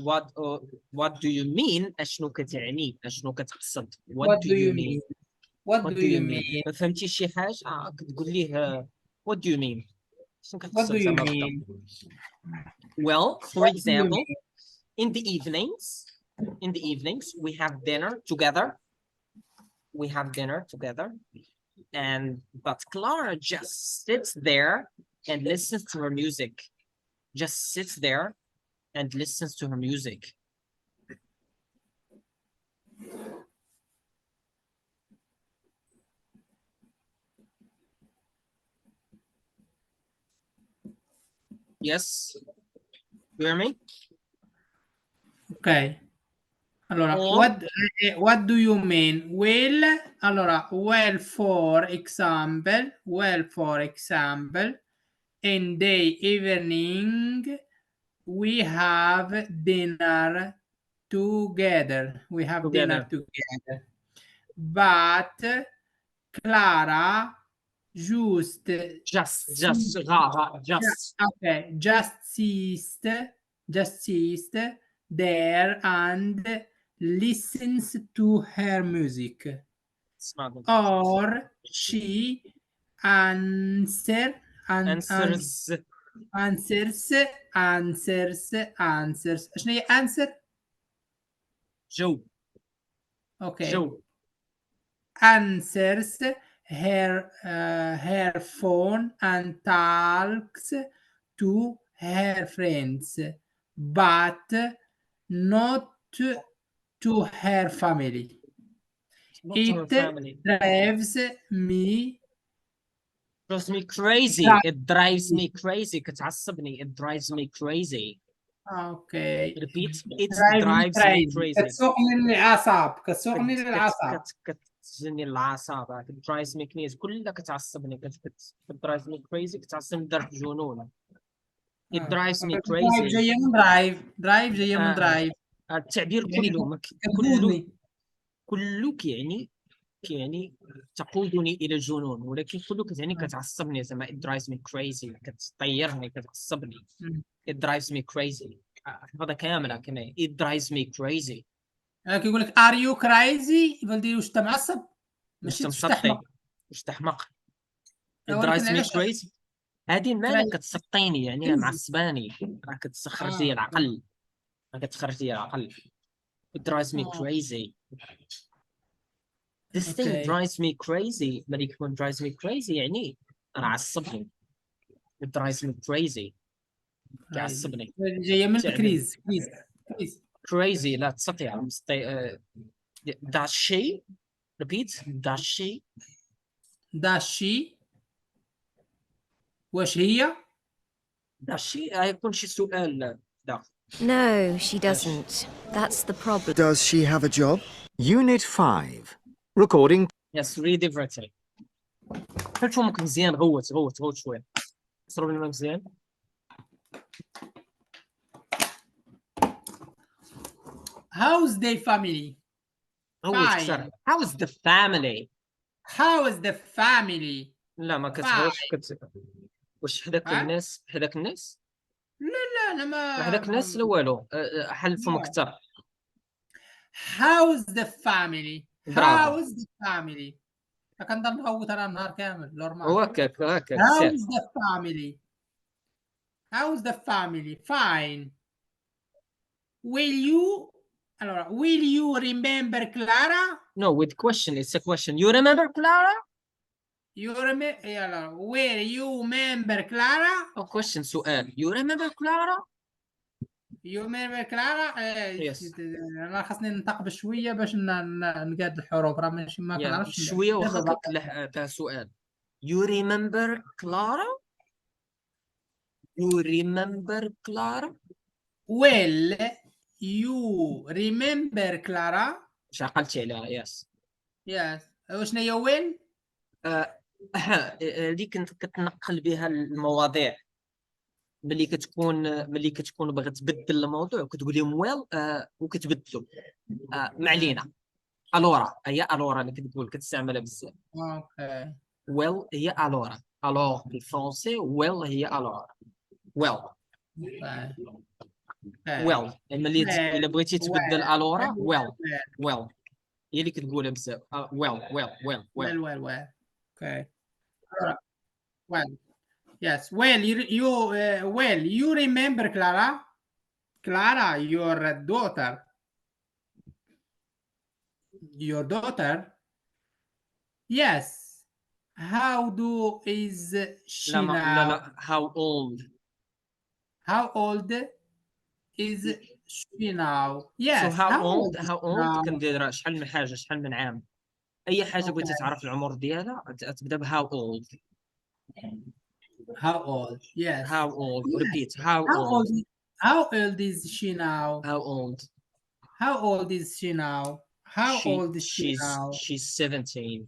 what what do you mean اشنو كتعني اشنو كتقصد what do you mean what do you mean ما فهمتيش شي حاجه كتقول ليه what do you mean شنو what do كتقصد you زعما mean well for what do you example mean in the evenings we have dinner together and but Clara just sits there and listens to her music just sits there and listens to her music yes you hear me ok allora or what do you mean well allora well for example in the evening we have dinner together but Clara just okay just sits there and listens to her music or she answers شنو هي answer جو okay جو answers her phone and talks to her friends but not to her family it drives me crazy it drives me crazy كتعصبني it drives me crazy okay repeat it drives me crazy كتسوقني للأعصاب كتجني الأعصاب it drives me crazy كلها كتعصبني it drives me crazy كتعصبني لدرجة جنون it drives me crazy جاية من drive التعبير يعني كله كيعني تقودني الى الجنون ولكن كله كتعني كتعصبني زعما it drives me crazy كتطيرني كتعصبني it drives me crazy هذا كامله كما it drives me crazy كيقول لك are you crazy يبغى واش انت معصب ماشي واش تحمق it drives me crazy هذه مالك كتسطيني يعني معصباني راه كتسخر لي العقل كتخرج لي العقل it drives me crazy this thing drives me crazy ملي يكون drives me crazy يعني راه عصبني it drives me crazy كيعصبني جايه من كريز crazy لا تسطيع does she repeat does she واش هي does she يكون شي سؤال لا No, she doesn't. That's the problem. Does she have a job? Unit 5. Recording. Yes, read everything. هل فمك مزيان غوت شوية. صرب لنا مزيان. How's the family? Fine. How's the family? لا ما كتبغيش واش حداك الناس لا انا ما حداك الناس لا والو حل فمك كثر How's the family كنضل نغوت انا النهار كامل نورمال هكاك How's the family fine will you remember Clara no with question it's a question you remember Clara will you remember Clara a question سؤال you remember Clara yes. انا خاصني ننطق بشويه باش نقاد الحروف راه ماشي ما كنعرفش شويه واخا تاع سؤال you remember Clara will you remember Clara مش عقلتي عليها يس وشنو هي وين اللي كنت كتنقل بها المواضيع ملي كتكون باغي تبدل الموضوع كتقول لهم ويل وكتبدلوا ما علينا الورا هي الورا اللي كتقول كتستعملها بزاف اوكي ويل هي الورا بالفرنسي ويل هي الورا ويل ويل ملي الا بغيتي تبدل الورا ويل well. هي اللي كتقولها بزاف ويل Okay. Allora, well. Yes. Well, you remember Clara? Clara, your daughter? Yes. How is she لا now? لا how old How old is she now? Yes. so how old is how she old now? كندير شحال من حاجه شحال من عام اي حاجه بغيتي Okay. تعرف العمر ديالها تبدا ب how old How old? Yes. how old Yes. repeat how How old old is she now? how old How old is she now? How old is she now? she's 17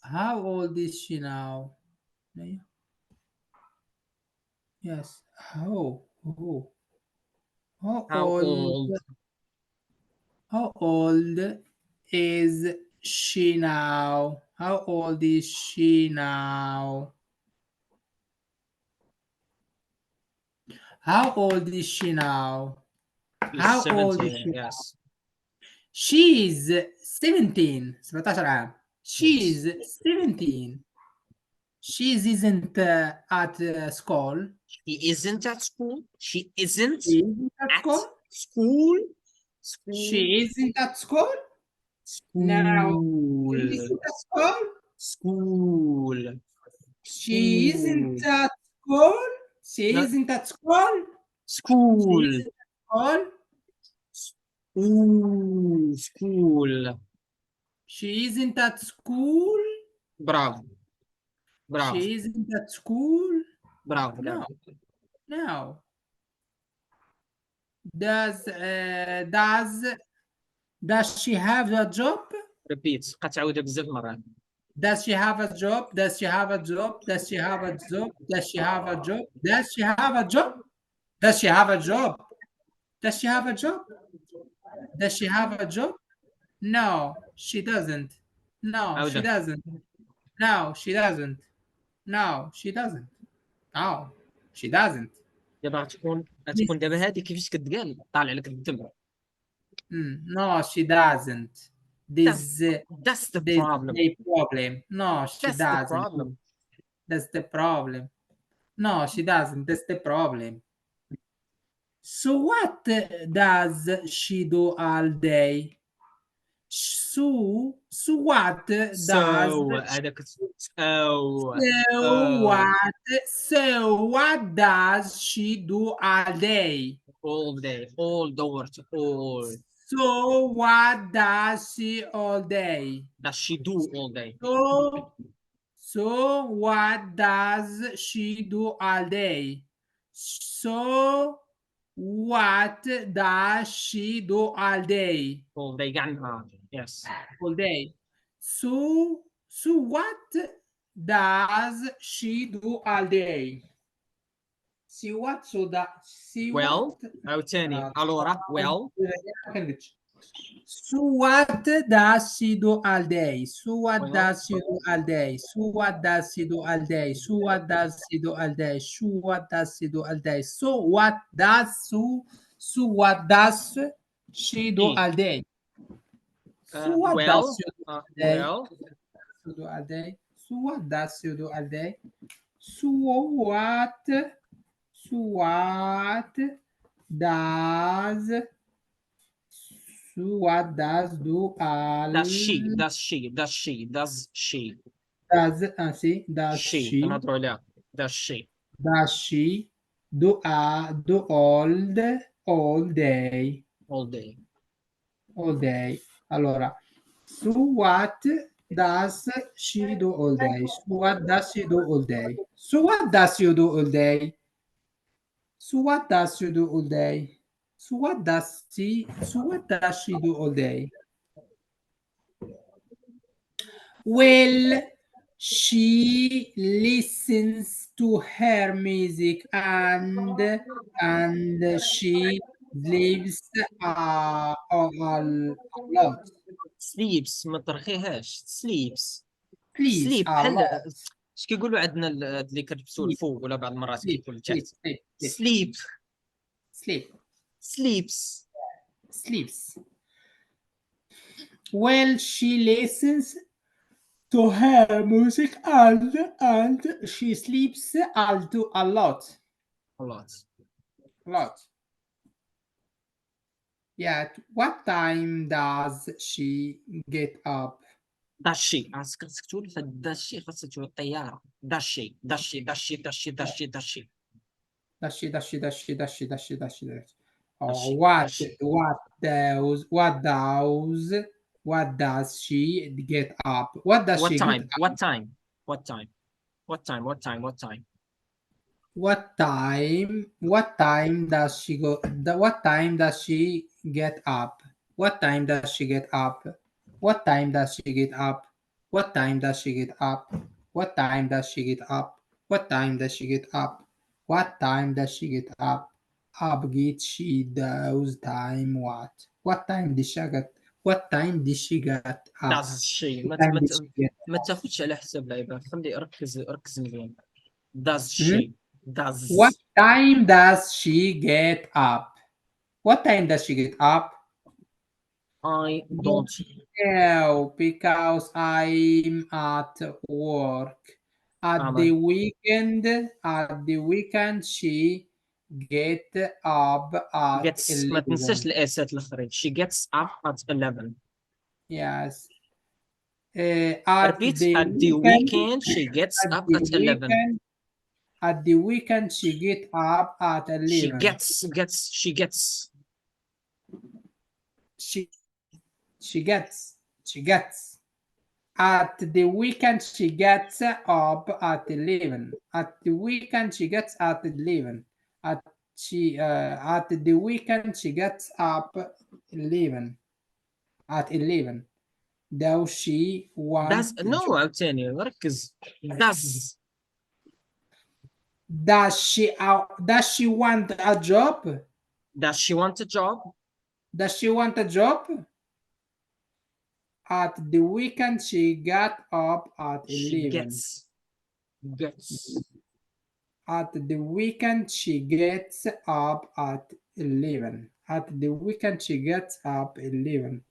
How old is she now? Yes. How how old how old is she now? How old is she now? How old is she now? she's How old is 17 she? yes She's 17. 17 عام. She's yes 17. She isn't at school. she isn't at school she isn't She isn't at at school. school She isn't at school. Now, she isn't at school. school She isn't at school. She No. isn't at school. She school isn't at school. Ooh, school She isn't at school. برافو برافو She isn't at school. برافو No. برافو No. Does she have a job? ريبيت بقى تعاودها بزاف مرات Does she have a job? Does she have a job? Does she have a job? Does she have a job? Does she have a job? Does she have a job? Does she have a job? Does she have a job? No, she doesn't. No, she عاودها doesn't. No, she doesn't. No, she doesn't. No, she doesn't. دابا غتكون دابا هذه كيفاش كتقال طالع لك الدم No, she doesn't. that's the This problem a problem. No, she that's the doesn't. problem That's the problem. No, she doesn't. That's the problem. So what does she do all day? So what does هذاك so what does she do all day? all day all دورت all So what does she all day? does she do all day So what does she do all day? So what does she do all day? all day كاع النهار yes All day. So what does she do all day? See what? So that see well what? عاوتاني الورا well So what does she do all day? So what Well. does she do all day? So what does she do all day? So what does she do all day? So what does she do all day? So what does she do all day? So what well does she do all day? well To do all day? So what does she do all day? So what does so what does do all does she does she does she does she see does she she كنهضروا عليها does she does she do all day all day all day allora so what does she do all day so what does she do all day so what does you do all day so what does you do all day so what does she do all day well she listens to her music and she sleeps a lot sleeps ما ترخيهاش sleeps sleeps sleep a بحال lot اش كيقولوا عندنا اللي كنلبسوا الفوق ولا بعض المرات كيكون تحت sleep sleep Sleeps. Sleeps. Well, she listens to her music and she sleeps a lot. A lot. A lot. Yeah. What time does she get up? Does she. خاصك تقول does she خاصك تقول الطيارة. Does she. Does she. Does she. Does she. Does she. Does she. Does she? Does she? Does she? Does she? Does she? Does she? Does Oh, she. what? Does she. What does she get up? What does What she get time? up? What time? What time? What time? What time? What time? What time? What time does she go? What time does she get up? What time does she get up? What time does she get up? What time does she get up? What time does she get up? What time does she get up? What time does she get up? Up get she does time what? What time did she get? What time did she get up? Does she. What time did she get ما تاخذش على حساب العبارة. خلي ركز مزيان. Does Hmm? she. Does. What time does she get up? What time does she get up? I don't. No, because I'm at work. At the weekend she get up at Gets. ما 11. تنساش الاسات الاخرين. She gets up at 11. Yes. At Repeat. the At the weekend, weekend she gets at up the at 11. weekend, at the weekend she get up at 11. She gets. She gets. She gets. At the weekend she gets up at 11. At the weekend she gets at 11. At the weekend she gets up 11. At 11. Does she want Does. No عاوتاني ركز. Does. does she want a job? Does she want a job? Does she want a job? At the weekend she got up at 11. She gets. At the weekend she gets up at 11. At the weekend she gets up 11.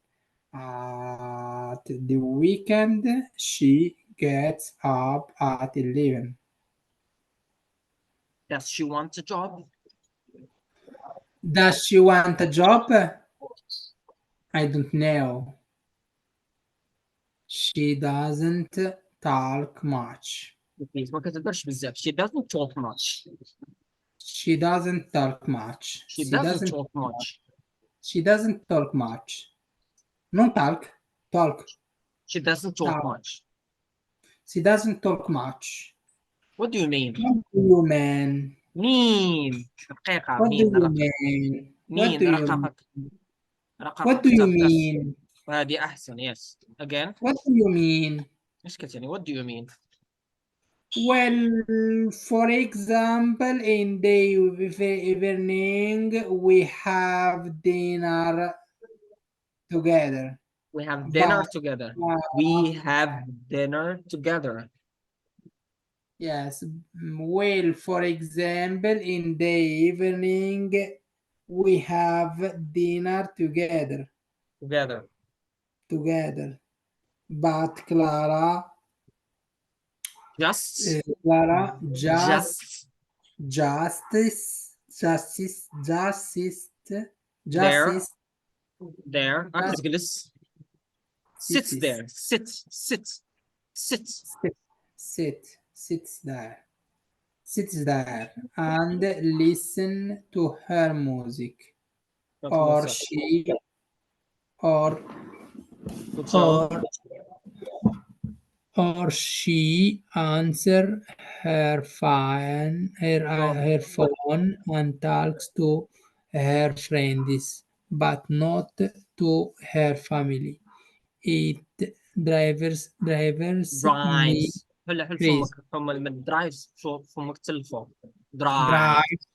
At the weekend she gets up at 11. Does she want a job? Does she want a job? I don't know. She doesn't talk much. Please ما كتهضرش بزاف. She doesn't talk much. She doesn't talk much. She doesn't talk much. She doesn't talk much. Non talk. Talk. She doesn't talk Talk. much. She doesn't talk much. What do you mean? What do you mean? مين دقيقة. What do مين you mean? What مين do you رققك. What do you mean? هذه أحسن. Yes. Again. What do you mean? إيش كتعني? What do you mean? Well, for example, in the evening we have dinner together. We have dinner But, together. We have dinner together. Yes. Well, for example, in the evening we have dinner together. Together. But Clara Just. There. أجلس. Sits there. Sits there and listen to her music. Or she answer her phone and talks to her friends, but not to her family. It drives me هلا حل crazy. فمك. فم المد drives. شو فمك تلفو. drives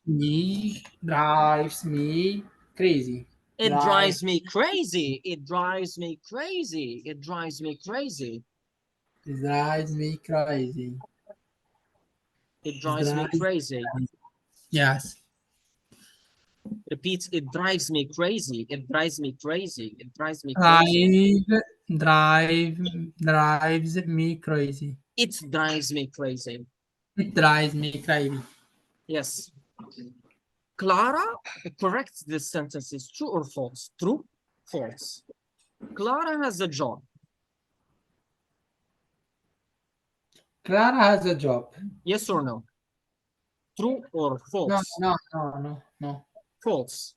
me crazy. It drives me crazy. It drives me crazy. It drives me crazy. It drives me crazy. It drives me crazy. Yes. Repeat. It drives me crazy. It drives me crazy. It drives me crazy. Drives me crazy. It drives me crazy. It drives me crazy. Yes. Clara, correct this sentence. Is true or false? True, false. Clara has a job. Clara has a job. Yes or no? True or false? No. False.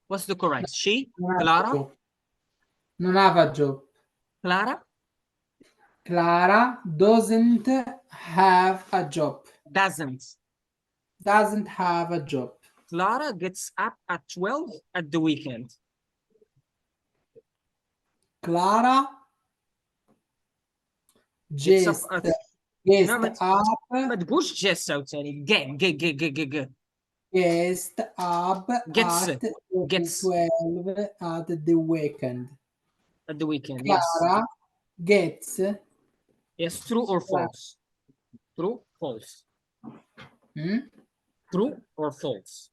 What's the correct? She? Non ha Clara? job. Non have a job. Clara? Clara doesn't have a job. Doesn't. Doesn't have a job. Clara gets up at 12 at the weekend. Clara Gets up just at... gets No, ما تقولش just أو تاني. Get. Gets up Gets. at Gets. 12 at the weekend. At the weekend, yes. Clara gets. Yes, true or false? True, false. True or false?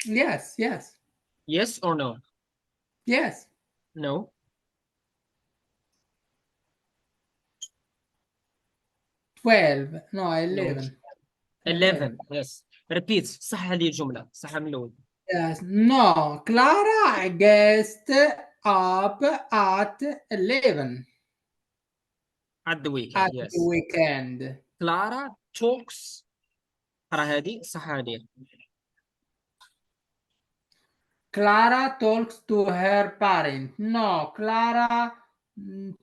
Yes. Yes or no? Yes. No. 12. No, 11. 11. Yes. Repeat. صح هذه الجملة. صح من الأول. Yes. No, Clara gets up at 11. At the weekend, At yes. the weekend. Clara talks. ترى هذه صح هذه. Clara talks to her parent. No, Clara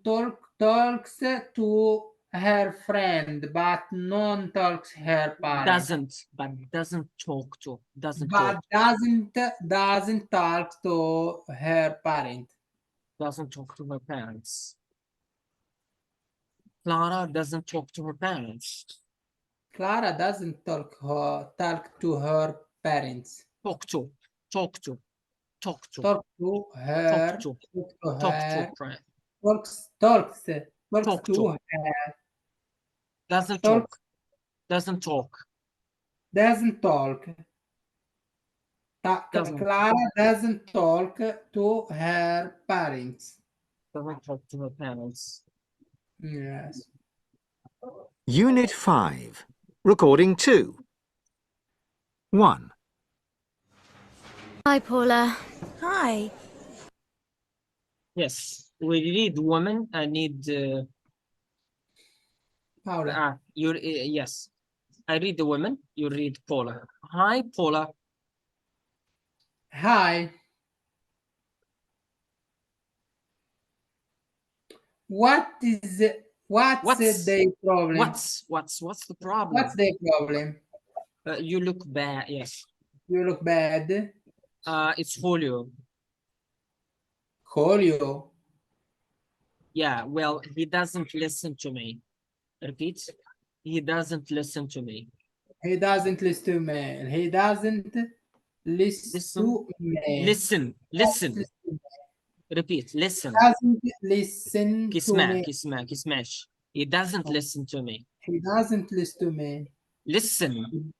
talks to her friend, but non talks her parent. Doesn't talk to. Doesn't talk to her parent. Doesn't talk to her parents. Clara doesn't talk to her parents. Clara doesn't talk to her parents. Talk to her. Talk to her. Talks to her. Doesn't talk. Clara doesn't talk to her parents. Doesn't talk to her parents. Yes. Unit 5. Recording 2. 1. Hi, Paula. Hi. Yes. We read woman. I need... Paula. Yes. I read the woman. You read Paula. Hi, Paula. Hi. What's the problem? What's the problem? What's the problem? You look bad. Yes. You look bad. It's Julio. Julio. Yeah. Well, he doesn't listen to me. Repeat. He doesn't listen to me. He doesn't listen to me. He doesn't listen to me. Listen. Repeat. Listen. Doesn't listen to me. كيسمعش. He doesn't listen to me. He doesn't listen to me. Listen.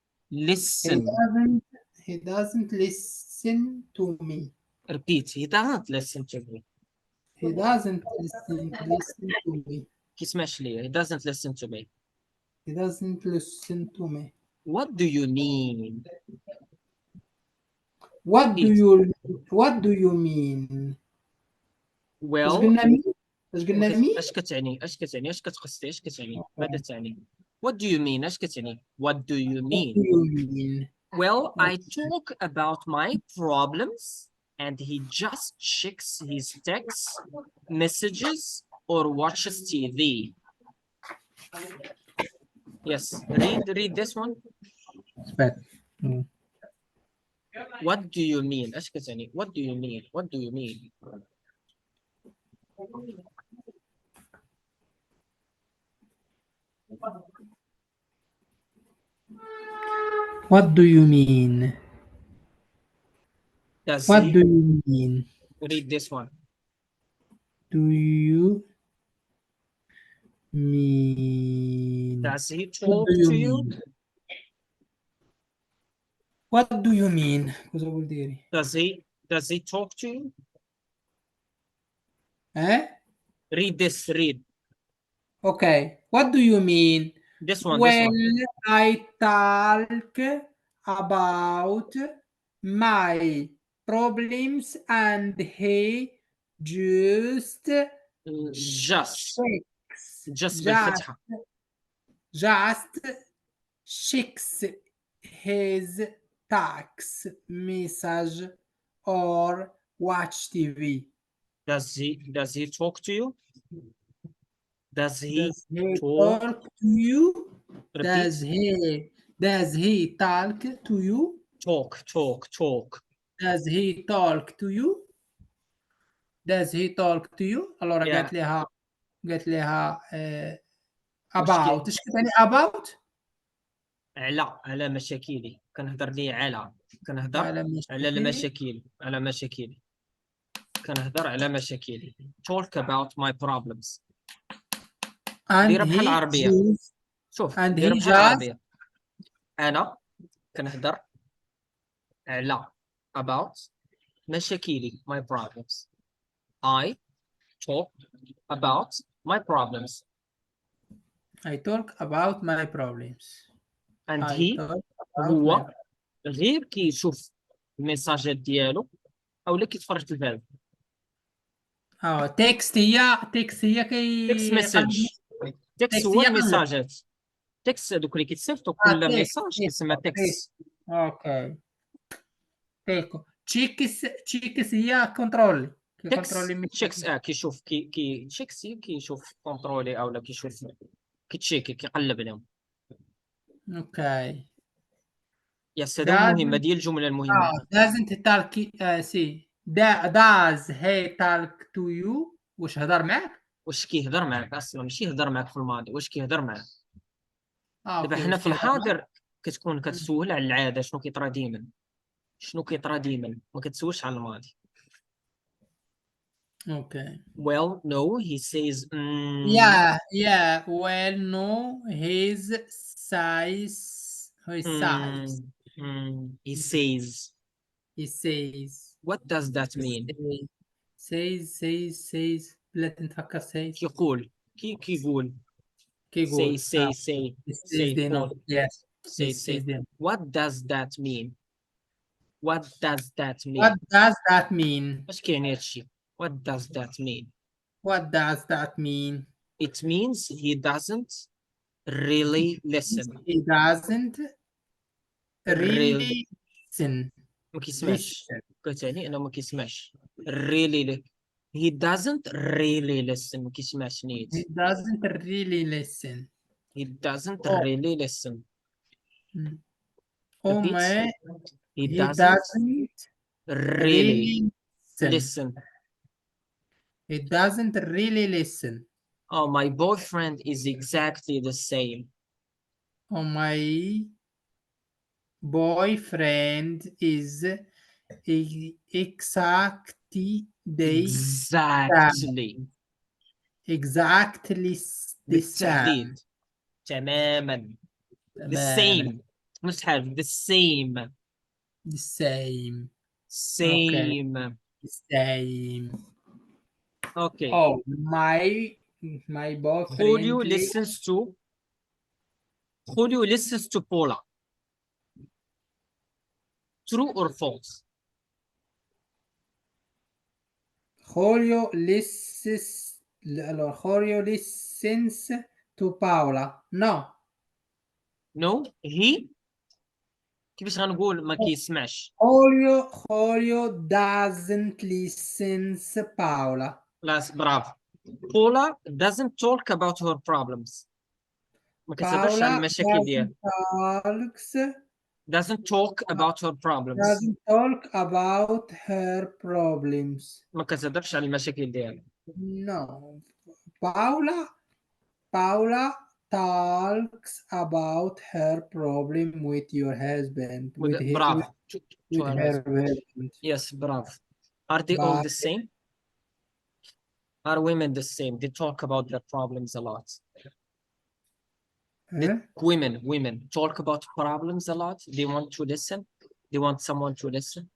He doesn't listen to me. Repeat. He doesn't listen to me. He doesn't listen to me. كيسمعش لي. He doesn't listen to me. He doesn't listen to me. What do you mean? What do you mean? Well, اش كتعني اش كتقصدي اش كتعني ماذا تعني what do you mean اش كتعني what do you mean well I talk about my problems and he just checks his text messages or watches TV. Yes, read this one. What do you mean اش كتعني what do you mean What do you mean? What do you mean? Read this one. Do you mean? Does he talk to you? What do you mean? Cosa vuol dire? Does he talk to you? Eh? Read this, read. Okay. What do you mean? This one, Well, this one. I talk about my problems and he just Just checks بالفتحة. just checks his text message or watch TV. Does he talk to you? Does he Does he talk? talk to you? Repeat. Does he talk to you? Talk. Does he talk to you? Does he talk to you? allora Yeah. قالت لها مشكل. about. ايش يعني about؟ على مشاكلي كنهضر ليه كنهضر على مشاكلي كنهضر على مشاكلي. Talk about my problems. and ديرها بحال he العربية. just شوف and ديرها he بحال just العربية. أنا كنهضر على about مشاكلي my problems. I talk about my problems. I talk about my problems. And I he talk about my هو غير كيشوف الميساجات ديالو أو كيتفرج في الفيلم. تكست هي تكست ميساج. تكست هو هي الميساجات. تكست هذوك اللي كيتصيفطوا كل ميساج كيسمى تكست. اوكي تشيكس هي كنترول تشيكس كيشوف تشيكس كيشوف كونترولي او كيشوف كيتشيكي كيقلب لهم. اوكي يس هذا مهمة ديال الجملة المهمة. doesn't talk سي does he talk to you واش هضر معاك؟ واش كيهضر معاك اصلا ماشي يهضر معاك في الماضي واش كيهضر معاك. دابا حنا في الحاضر كتكون كتسول على العادة شنو كيطرا ديما ما كتسولش على الماضي. Okay. Well, no, he says. Yeah. Well, no, his size. He says. He says. What does that mean? Says. لا نتفكر says. يقول. كيقول. كيقول. Say. They know. Yes. Say. What does that mean? What does that mean? اش كيعني هادشي؟ What does that mean? What does that mean? It means he doesn't really listen. He doesn't really listen. ما كيسمعش. كتعني انه ما كيسمعش. Really. He doesn't really listen. ما كيسمعش نيت. He doesn't really listen. He doesn't really listen. Oh my. He doesn't really listen. He doesn't really listen. Oh, my boyfriend is exactly the same. Oh, my boyfriend is exactly the same. تماما. The same. مش حرف. The same. Okay. Oh, my boyfriend. Julio listens to Paula. True or false? Julio listens to Paula. No. He كيفاش غنقول ما كيسمعش. Julio doesn't listen to Paula. برافو. Paula doesn't talk about her problems. ما كتهضرش على المشاكل ديالها. Doesn't talk about her problems. ما كتهضرش على المشاكل ديالها. No. Paula talks about her problem with your husband. With her husband. Yes, bravo. Are they all the same? Are women the same? They talk about their problems a lot. Women talk about problems a lot. They want to listen. Do you want someone to listen?